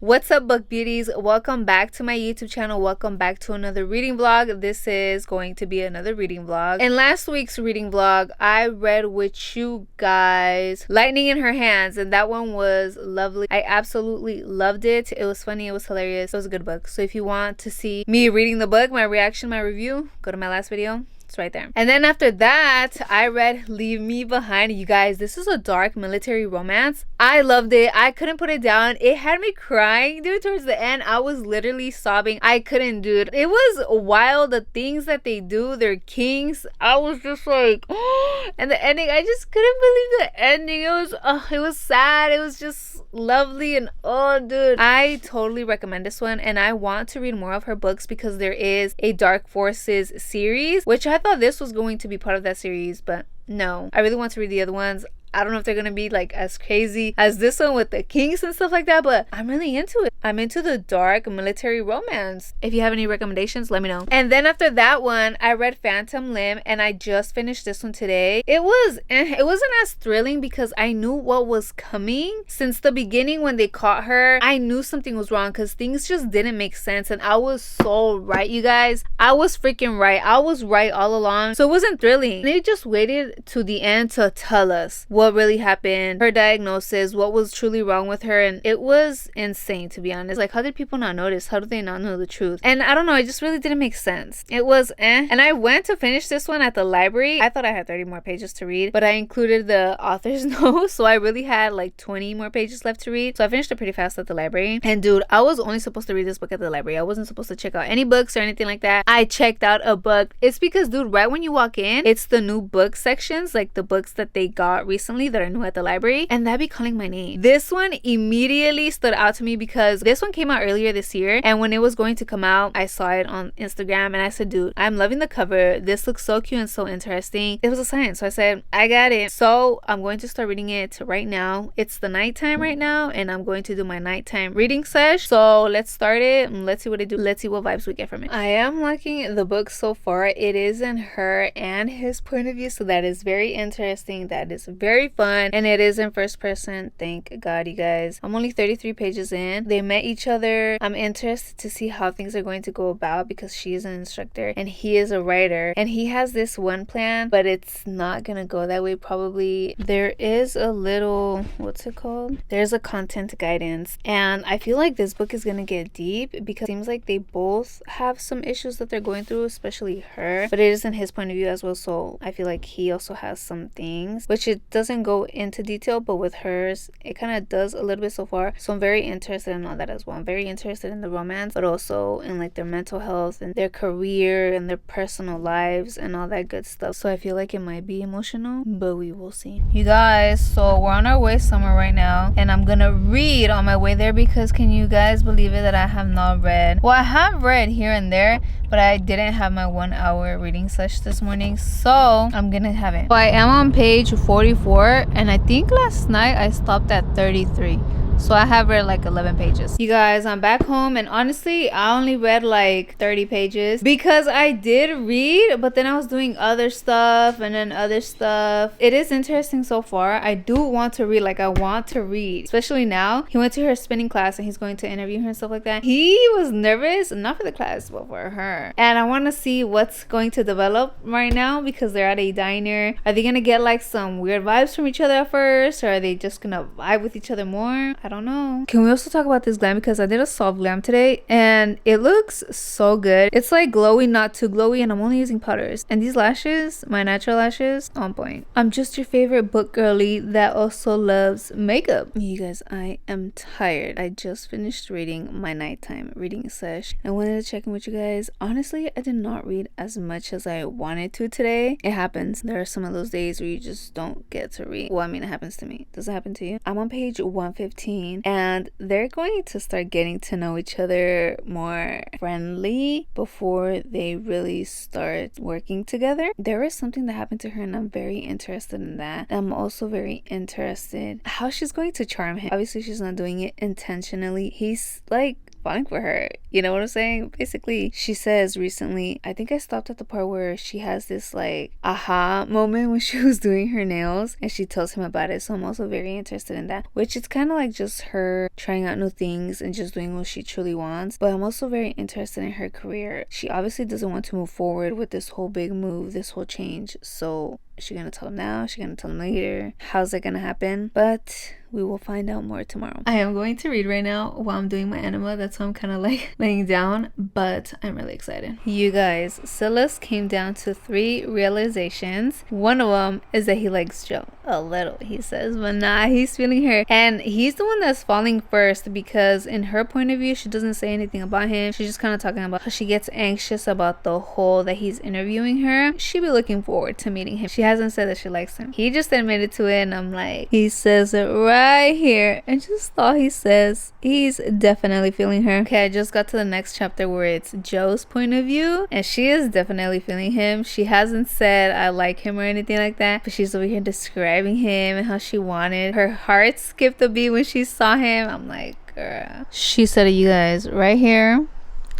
What's up, book beauties? Welcome back to my YouTube channel. Welcome back to another reading vlog. This is going to be another reading vlog. In last week's reading vlog, I read with you guys Lightning in Her Hands, and that one was lovely. I absolutely loved it. It was funny, it was hilarious, it was a good book. So if you want to see me reading the book, my reaction, my review, go to my last video. It's right there. And then after that, I read Leave Me Behind. You guys, this is a dark military romance. I loved it. I couldn't put it down. It had me crying, dude. Towards the end, I was literally sobbing. I couldn't, dude. It was wild, the things that they do. They're kings. I was just like, oh. And the ending, I just couldn't believe the ending. It was sad. It was just lovely. And oh, dude, I totally recommend this one. And I want to read more of her books because there is a Dark Forces series, which I thought this was going to be part of that series, but no. I really want to read the other ones. I don't know if they're gonna be like as crazy as this one with the kings and stuff like that, but I'm really into it. I'm into the dark military romance. If you have any recommendations, let me know. And then after that one, I read Phantom Limb, and I just finished this one today. It wasn't as thrilling because I knew what was coming since the beginning. When they caught her, I knew something was wrong because things just didn't make sense, and I was so right, you guys. I was freaking right. I was right all along. So it wasn't thrilling. They just waited to the end to tell us what really happened, her diagnosis, what was truly wrong with her, and it was insane, to be honest. Like, how did people not notice? How did they not know the truth? And I don't know, it just really didn't make sense. It was and I went to finish this one at the library. I thought I had 30 more pages to read, but I included the author's note, so I really had like 20 more pages left to read. So I finished it pretty fast at the library. And dude, I was only supposed to read this book at the library. I wasn't supposed to check out any books or anything like that. I checked out a book. It's because, dude, right when you walk in, it's the new book sections, like the books that they got recently that are new at the library, and that be calling my name. This one immediately stood out to me because this one came out earlier this year, and when it was going to come out, I saw it on Instagram and I said, dude, I'm loving the cover. This looks so cute and so interesting. It was a sign, so I said, I got it. So I'm going to start reading it right now. It's the nighttime right now, and I'm going to do my nighttime reading sesh. So let's start it and let's see what I do. Let's see what vibes we get from it. I am liking the book so far. It is in her and his point of view, so that is very interesting. That is very fun, and it is in first person. Thank God, you guys. I'm only 33 pages in. They met each other. I'm interested to see how things are going to go about because she is an instructor and he is a writer, and he has this one plan, but it's not gonna go that way probably. There is a little, what's it called, there's a content guidance, and I feel like this book is gonna get deep because it seems like they both have some issues that they're going through, especially her, but it is in his point of view as well. So I feel like he also has some things, which it doesn't go into detail, but with hers it kind of does a little bit so far. So I'm very interested in all that as well. I'm very interested in the romance, but also in like their mental health and their career and their personal lives and all that good stuff. So I feel like it might be emotional, but we will see. You guys, so we're on our way somewhere right now, and I'm gonna read on my way there because can you guys believe it that I have not read? Well, I have read here and there, but I didn't have my 1 hour reading session this morning, so I'm gonna have it. So I am on page 44, and I think last night I stopped at 33. So I have read like 11 pages. You guys, I'm back home, and honestly, I only read like 30 pages because I did read, but then I was doing other stuff and then other stuff. It is interesting so far. I do want to read, like I want to read, especially now. He went to her spinning class and he's going to interview her and stuff like that. He was nervous, not for the class, but for her. And I want to see what's going to develop right now because they're at a diner. Are they gonna get like some weird vibes from each other at first, or are they just gonna vibe with each other more? I don't know. Can we also talk about this glam because I did a soft glam today and it looks so good. It's like glowy, not too glowy, and I'm only using powders. And these lashes, my natural lashes, on point. I'm just your favorite book girly that also loves makeup. You guys, I am tired. I just finished reading my nighttime reading sesh. I wanted to check in with you guys. Honestly, I did not read as much as I wanted to today. It happens. There are some of those days where you just don't get to read. Well, I mean, it happens to me. Does it happen to you? I'm on page 115, and they're going to start getting to know each other more friendly before they really start working together. There is something that happened to her, and I'm very interested in that. I'm also very interested how she's going to charm him. Obviously, she's not doing it intentionally. He's like falling for her. You know what I'm saying? Basically, she says recently, I think I stopped at the part where she has this like aha moment when she was doing her nails and she tells him about it. So I'm also very interested in that, which it's kind of like just her trying out new things and just doing what she truly wants. But I'm also very interested in her career. She obviously doesn't want to move forward with this whole big move, this whole change. So is she gonna tell him now? Is she gonna tell him later? How's it gonna happen? But we will find out more tomorrow. I am going to read right now while I'm doing my enema. That's why I'm kind of like laying down, but I'm really excited. You guys, Silas came down to 3 realizations. One of them is that he likes Joe a little, he says, but nah, he's feeling her. And he's the one that's falling first because in her point of view, she doesn't say anything about him. She's just kind of talking about how she gets anxious about the whole that he's interviewing her. She be looking forward to meeting him. She hasn't said that she likes him. He just admitted to it and I'm like, he says it right here. And just thought he says he's definitely feeling her. Okay, I just got to the next chapter where it's Joe's point of view and she is definitely feeling him. She hasn't said I like him or anything like that, but she's over here describing him and how she wanted. Her heart skipped a beat when she saw him. I'm like, girl. She said it, you guys, right here.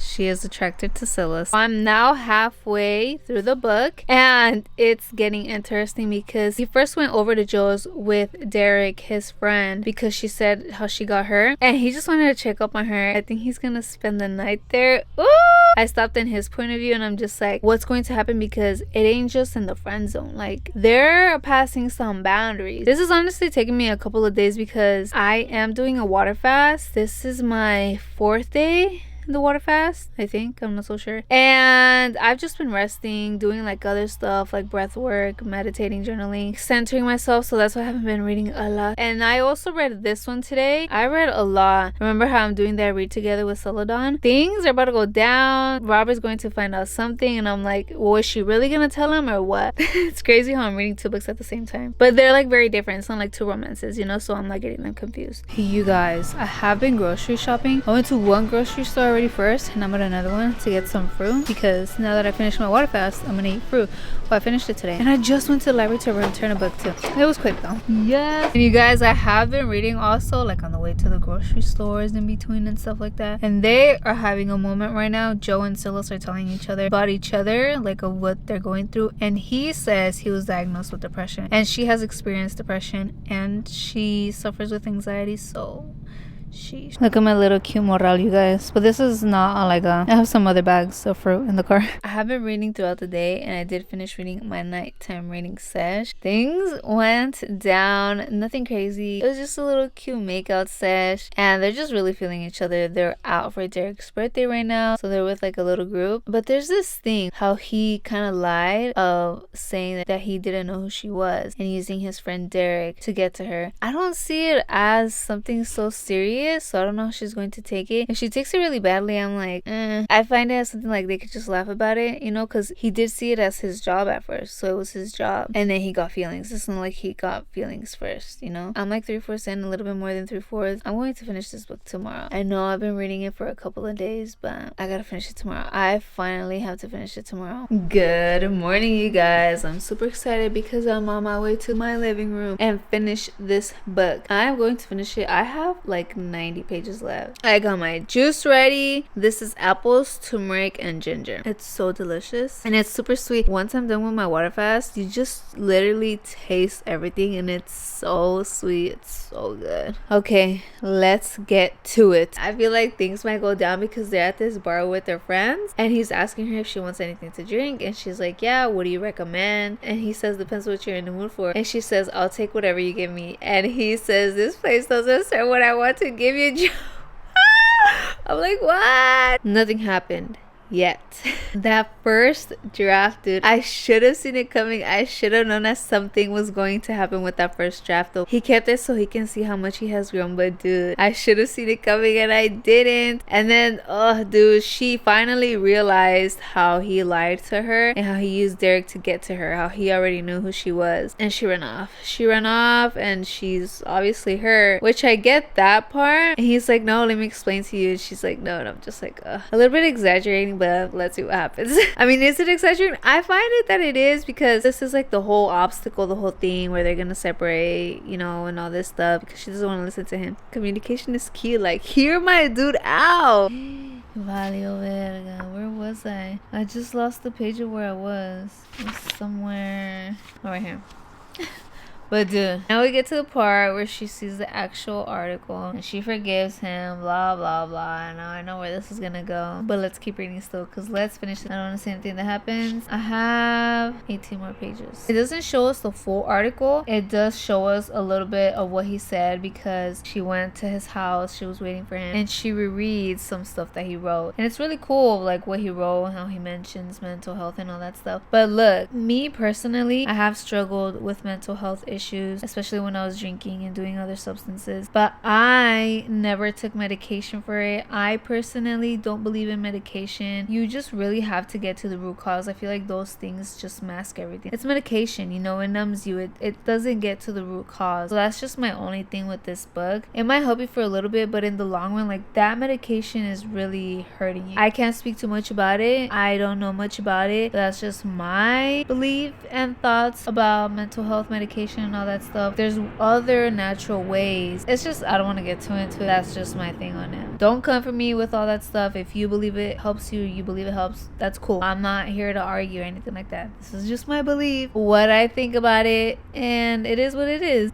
She is attracted to Silas. I'm now halfway through the book and it's getting interesting because he first went over to Joe's with Derek, his friend, because she said how she got hurt and he just wanted to check up on her. I think he's gonna spend the night there. Ooh! I stopped in his point of view and I'm just like, what's going to happen? Because it ain't just in the friend zone. Like, they're passing some boundaries. This is honestly taking me a couple of days because I am doing a water fast. This is my 4th day the water fast, I think. I'm not so sure. And I've just been resting, doing like other stuff like breath work, meditating, journaling, centering myself. So that's why I haven't been reading a lot. And I also read this one today. I read a lot. Remember how I'm doing that read together with Celadon? Things are about to go down. Robert's going to find out something and I'm like, well, is she really gonna tell him or what? It's crazy how I'm reading 2 books at the same time, but they're like very different. It's not like 2 romances, you know, so I'm like getting them confused. You guys, I have been grocery shopping. I went to one grocery store already first and I'm at another one to get some fruit because now that I finished my water fast, I'm gonna eat fruit. Well, I finished it today and I just went to the library to return a book too. It was quick though. Yes. And you guys, I have been reading also like on the way to the grocery stores in between and stuff like that, and they are having a moment right now. Joe and Silas are telling each other about each other, like of what they're going through, and he says he was diagnosed with depression and she has experienced depression and she suffers with anxiety. So sheesh. Look at my little cute morale, you guys. But this is not like I have some other bags of fruit in the car. I have been reading throughout the day and I did finish reading my nighttime reading sesh. Things went down, nothing crazy. It was just a little cute makeout sesh and they're just really feeling each other. They're out for Derek's birthday right now, so they're with like a little group. But there's this thing how he kind of lied of saying that he didn't know who she was and using his friend Derek to get to her. I don't see it as something so serious, so I don't know how she's going to take it. If she takes it really badly, I'm like, I find it as something like they could just laugh about it, you know, because he did see it as his job at first, so it was his job, and then he got feelings. It's not like he got feelings first, you know. I'm like 3/4 in, a little bit more than 3/4. I'm going to finish this book tomorrow. I know I've been reading it for a couple of days, but I gotta finish it tomorrow. I finally have to finish it tomorrow. Good morning, you guys. I'm super excited because I'm on my way to my living room and finish this book. I'm going to finish it. I have like 90 pages left. I got my juice ready. This is apples, turmeric, and ginger. It's so delicious and it's super sweet. Once I'm done with my water fast, you just literally taste everything and it's so sweet. It's so good. Okay, let's get to it. I feel like things might go down because they're at this bar with their friends and he's asking her if she wants anything to drink and she's like, yeah, what do you recommend? And he says, depends what you're in the mood for. And she says, I'll take whatever you give me. And he says, this place doesn't serve what I want to give you. I'm like, what? Nothing happened yet. That first draft, dude, I should have seen it coming. I should have known that something was going to happen with that first draft though. He kept it so he can see how much he has grown, but dude, I should have seen it coming and I didn't. And then, oh dude, she finally realized how he lied to her and how he used Derek to get to her, how he already knew who she was, and she ran off and she's obviously hurt, which I get that part. And he's like, no, let me explain to you. And she's like, no, and I'm just like, a little bit exaggerating, but let's see what happens. I mean, is it exaggerating? I find it that it is, because this is like the whole obstacle, the whole thing where they're gonna separate, you know, and all this stuff, because she doesn't want to listen to him. Communication is key. Like, hear my dude out. Valio verga. Where was I? I just lost the page of where I was. It was somewhere. Oh, right here. But dude, now we get to the part where she sees the actual article and she forgives him, blah blah blah. Now I know where this is gonna go, but let's keep reading still, because let's finish it. I don't want to say anything that happens. I have 18 more pages. It doesn't show us the full article. It does show us a little bit of what he said, because she went to his house, she was waiting for him, and she rereads some stuff that he wrote, and it's really cool, like what he wrote, how he mentions mental health and all that stuff. But look, me personally, I have struggled with mental health issues, especially when I was drinking and doing other substances, but I never took medication for it. I personally don't believe in medication. You just really have to get to the root cause. I feel like those things just mask everything. It's medication, you know, it numbs you. It doesn't get to the root cause. So that's just my only thing with this book. It might help you for a little bit, but in the long run, like, that medication is really hurting you. I can't speak too much about it. I don't know much about it. That's just my belief and thoughts about mental health medication and all that stuff. There's other natural ways. It's just, I don't want to get too into it. That's just my thing on it. Don't come for me with all that stuff. If you believe it helps you, you believe it helps, that's cool. I'm not here to argue or anything like that. This is just my belief, what I think about it, and it is what it is.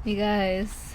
You guys,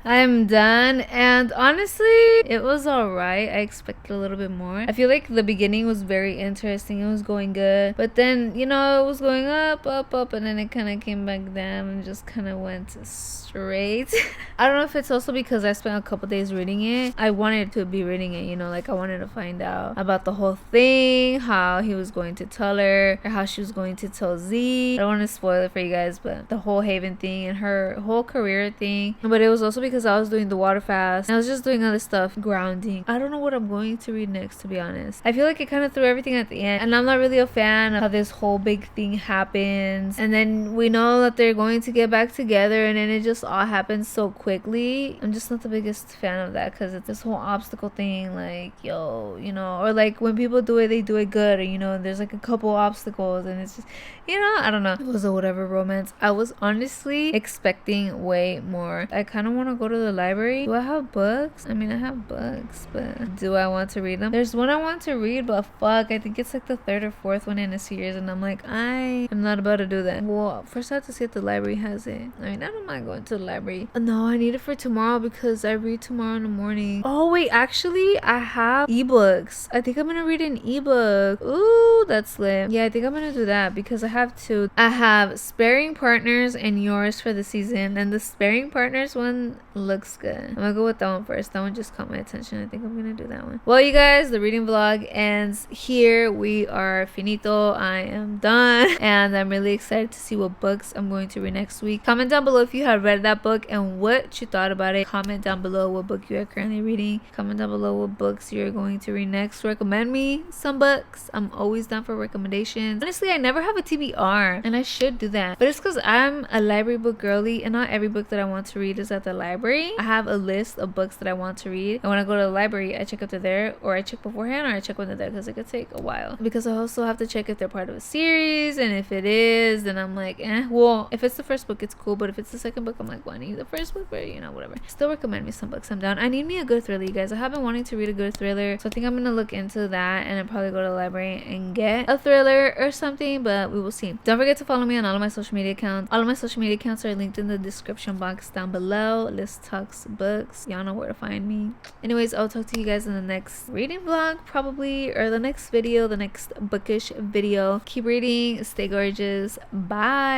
I'm done, and honestly, it was alright. I expected a little bit more. I feel like the beginning was very interesting. It was going good, but then, you know, it was going up, and then it kind of came back down and just kind of went straight. I don't know if it's also because I spent a couple days reading it. I wanted to be reading it, you know, like I wanted to find out about the whole thing, how he was going to tell her, or how she was going to tell Z. I don't want to spoil it for you guys, but the whole Haven thing and her whole career thing. But it was also because I was doing the water fast and I was just doing other stuff, grounding. I don't know what I'm going to read next, to be honest. I feel like it kind of threw everything at the end, and I'm not really a fan of how this whole big thing happens, and then we know that they're going to get back together, and then it just all happens so quickly. I'm just not the biggest fan of that, because it's this whole obstacle thing, like, yo, you know, or like when people do it, they do it good, or, you know, there's like a couple obstacles and it's just, you know, I don't know. It was a whatever romance. I was honestly expecting way more. I kind of want to go to the library. Do I have books? I mean, I have books, but do I want to read them? There's one I want to read, but fuck, I think it's like the third or fourth one in a series, and I'm like, I am not about to do that. Well, first I have to see if the library has it. I mean, I don't mind going to the library. No, I need it for tomorrow because I read tomorrow in the morning. Oh wait, actually I have ebooks. I think I'm gonna read an ebook. Ooh, that's lit. Yeah, I think I'm gonna do that because I have two. I have Sparing Partners and Yours for the season, and the Sparing Partners one looks good. I'm gonna go with that one first. That one just caught my attention. I think I'm gonna do that one. Well, you guys, the reading vlog ends here. We are finito. I am done, and I'm really excited to see what books I'm going to read next week. Comment down below if you have read that book and what you thought about it. Comment down below what book you are currently reading. Comment down below what books you're going to read next. Recommend me some books. I'm always down for recommendations. Honestly, I never have a TBR, and I should do that, but it's because I'm a library book girly, and not every book that I want to read is at the library. I have a list of books that I want to read, and when I go to the library, I check if they're there, or I check beforehand, or I check when they're there, because it could take a while, because I also have to check if they're part of a series, and if it is, then I'm like, well, if it's the first book, it's cool, but if it's the second book, I'm like, well, I need the first book, but you know, whatever. Still recommend me some books. I'm down. I need me a good thriller, you guys. I have been wanting to read a good thriller, so I think I'm gonna look into that, and I'll probably go to the library and get a thriller or something, but we will see. Don't forget to follow me on all of my social media accounts. All of my social media accounts are linked in the description box down below. Liz Talks Books. Y'all know where to find me. Anyways, I'll talk to you guys in the next reading vlog, probably, or the next video, the next bookish video. Keep reading. Stay gorgeous. Bye.